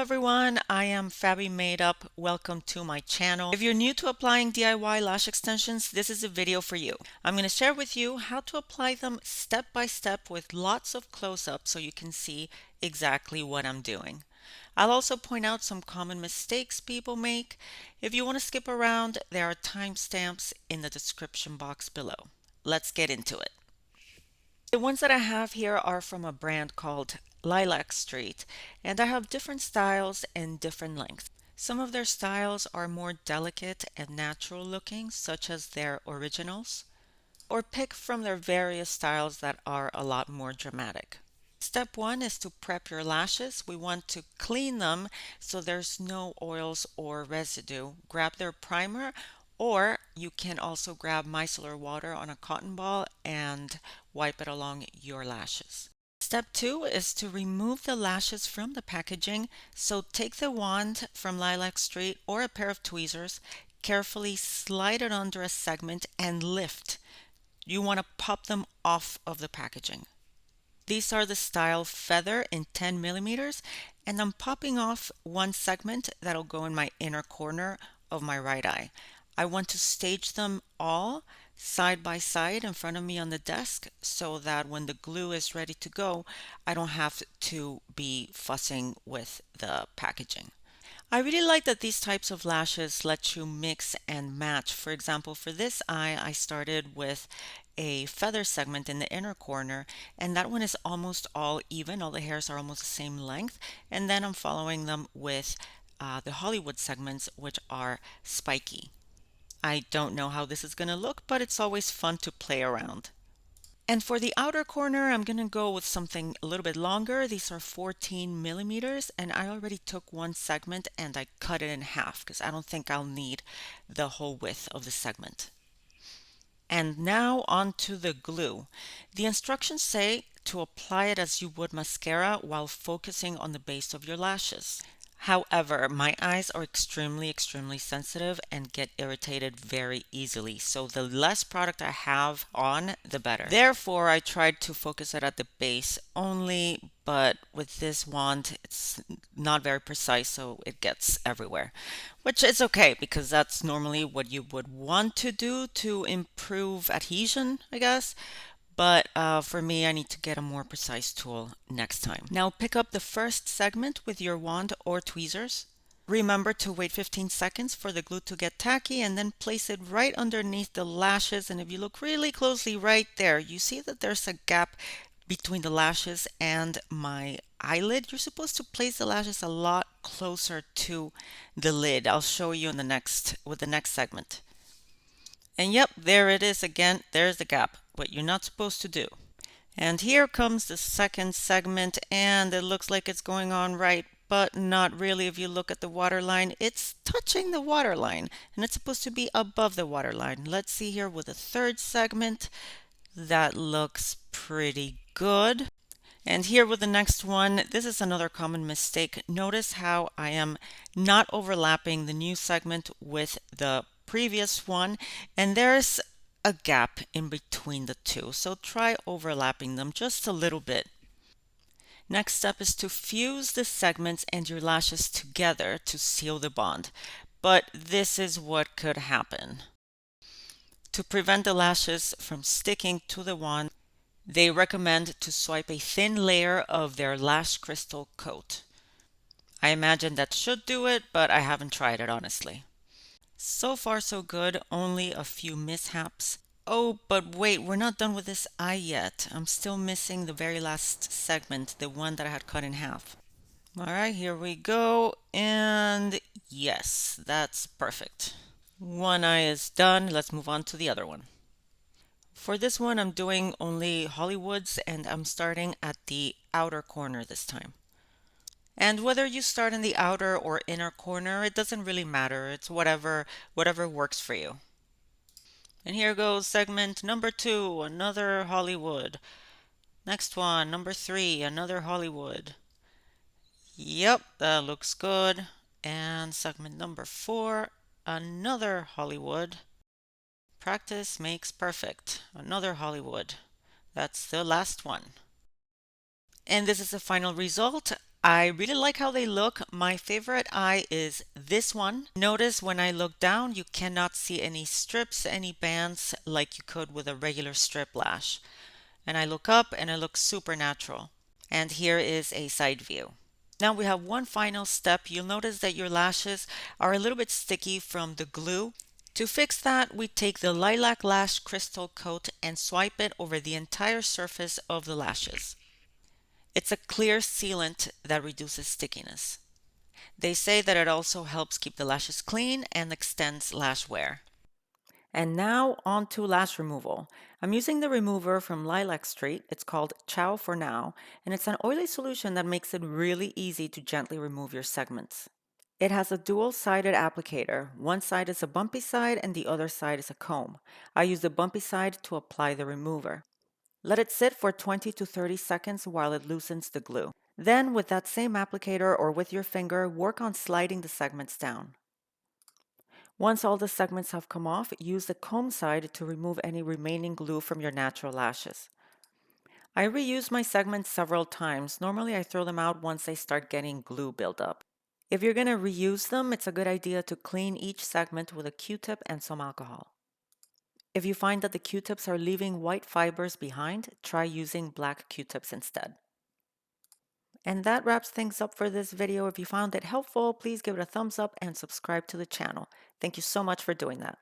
everyone, I am Fabi Made Up. Welcome to my channel. If you're new to applying DIY lash extensions, this is a video for you. I'm going to share with you how to apply them step by step with lots of close-ups so you can see exactly what I'm doing. I'll also point out some common mistakes people make. If you want to skip around, there are timestamps in the description box below. Let's get into it. The ones that I have here are from a brand called Lilac Street, and I have different styles and different lengths. Some of their styles are more delicate and natural looking, such as their originals, or pick from their various styles that are a lot more dramatic. Step one is to prep your lashes. We want to clean them so there's no oils or residue. Grab their primer, or you can also grab micellar water on a cotton ball and wipe it along your lashes. Step two is to remove the lashes from the packaging. So take the wand from Lilac Street or a pair of tweezers, carefully slide it under a segment and lift. You want to pop them off of the packaging. These are the style Feather in 10 millimeters, and I'm popping off one segment that'll go in my inner corner of my right eye. I want to stage them all side by side in front of me on the desk so that when the glue is ready to go, I don't have to be fussing with the packaging. I really like that these types of lashes let you mix and match. For example, for this eye, I started with a feather segment in the inner corner, and that one is almost all even. All the hairs are almost the same length. And then I'm following them with the Hollywood segments, which are spiky. I don't know how this is going to look, but it's always fun to play around. And for the outer corner, I'm going to go with something a little bit longer. These are 14 millimeters, and I already took one segment and I cut it in half because I don't think I'll need the whole width of the segment. And now onto the glue. The instructions say to apply it as you would mascara while focusing on the base of your lashes. However, my eyes are extremely sensitive and get irritated very easily. So the less product I have on, the better. Therefore, I tried to focus it at the base only, but with this wand, it's not very precise, so it gets everywhere. Which is okay, because that's normally what you would want to do to improve adhesion, I guess. But for me, I need to get a more precise tool next time. Now pick up the first segment with your wand or tweezers. Remember to wait 15 seconds for the glue to get tacky and then place it right underneath the lashes. And if you look really closely right there, you see that there's a gap between the lashes and my eyelid. You're supposed to place the lashes a lot closer to the lid. I'll show you in the next segment. And yep, there it is again. There's the gap, what you're not supposed to do. And here comes the second segment, and it looks like it's going on right, but not really. If you look at the waterline, it's touching the waterline, and it's supposed to be above the waterline. Let's see here with the third segment. That looks pretty good. And here with the next one, this is another common mistake. Notice how I am not overlapping the new segment with the previous one, and there's a gap in between the two, so try overlapping them just a little bit. Next step is to fuse the segments and your lashes together to seal the bond, but this is what could happen. To prevent the lashes from sticking to the wand, they recommend to swipe a thin layer of their lash crystal coat. I imagine that should do it, but I haven't tried it honestly. So far so good, only a few mishaps. Oh, but wait, we're not done with this eye yet. I'm still missing the very last segment, the one that I had cut in half. All right, here we go. And yes, that's perfect. One eye is done. Let's move on to the other one. For this one, I'm doing only Hollywoods, and I'm starting at the outer corner this time. And whether you start in the outer or inner corner, it doesn't really matter. It's whatever works for you. And here goes segment number 2, another Hollywood. Next one, number 3, another Hollywood. Yep, that looks good. And segment number 4, another Hollywood. Practice makes perfect. Another Hollywood. That's the last one. And this is the final result. I really like how they look. My favorite eye is this one. Notice when I look down, you cannot see any strips, any bands like you could with a regular strip lash. And I look up and it looks super natural. And here is a side view. Now we have one final step. You'll notice that your lashes are a little bit sticky from the glue. To fix that, we take the Lilac Lash Crystal Coat and swipe it over the entire surface of the lashes. It's a clear sealant that reduces stickiness. They say that it also helps keep the lashes clean and extends lash wear. And now on to lash removal. I'm using the remover from Lilac Street. It's called Ciao for Now, and it's an oily solution that makes it really easy to gently remove your segments. It has a dual-sided applicator. One side is a bumpy side and the other side is a comb. I use the bumpy side to apply the remover. Let it sit for 20 to 30 seconds while it loosens the glue. Then, with that same applicator or with your finger, work on sliding the segments down. Once all the segments have come off, use the comb side to remove any remaining glue from your natural lashes. I reuse my segments several times. Normally I throw them out once they start getting glue buildup. If you're going to reuse them, it's a good idea to clean each segment with a Q-tip and some alcohol. If you find that the Q-tips are leaving white fibers behind, try using black Q-tips instead. And that wraps things up for this video. If you found it helpful, please give it a thumbs up and subscribe to the channel. Thank you so much for doing that.